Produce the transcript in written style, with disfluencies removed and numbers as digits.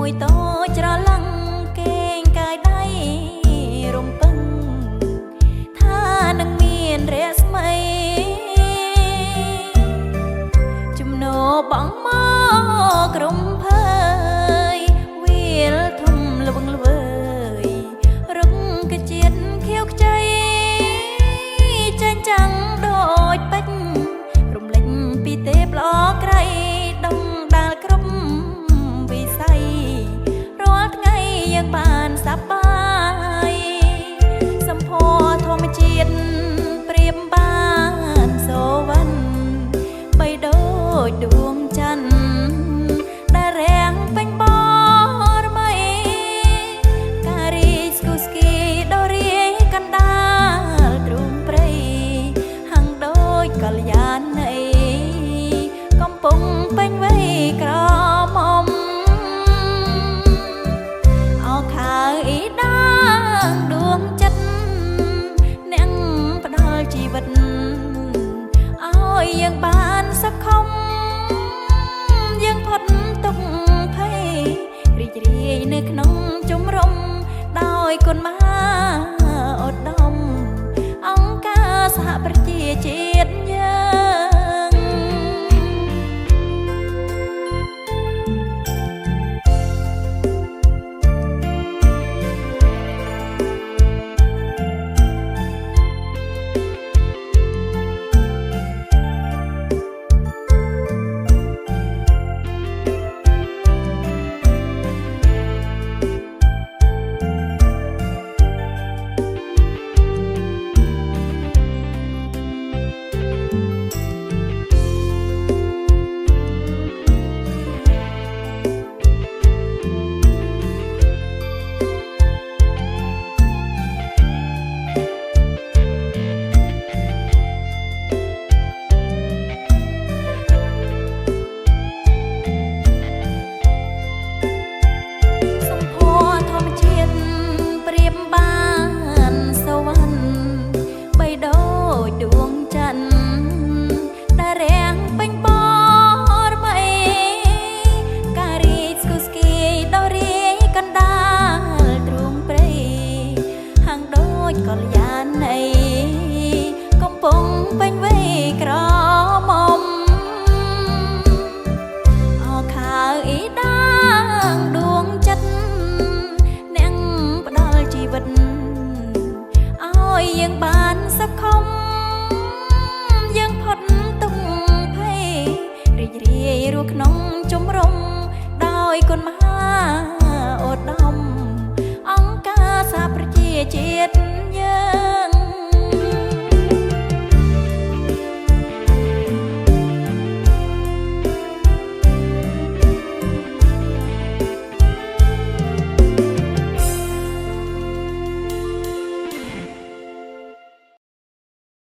មួយតូចច្រឡឹងគេងកាយដៃរំពឹងថានឹងមានរស្មីចំណោបងមកក្រុមភើយវាលធំល្វឹងល្វើយរឹកកជាតិខៀវខ្ចីចាញ់ចាំងដូចពេជ្ររំលេចពីទេពល្អក្រៃដងដាលគ្រប់វិស័យរាល់ថ្ងៃយើងបានសប្បាយសម្ផស្សធម្មជាតិប្រៀបបានសូវណ្ណបីដូចដួងច័ន្ទដែលរាំងពេញបរមីការីស្គូស្គីដូរីកណ្ដាលទ្រូងព្រៃហាំងដូចកល្យាណីកំពុងពេញវ័យក្រមុំអោខើអ៊ីដាងដួងចិត្តអ្នកផ្ដល់ជីវិតឲ្យយើងបានសុខុមយើងផុតទុក្ខភ័យរីករាយនៅក្នុងជំរំដោយគុណម៉ែ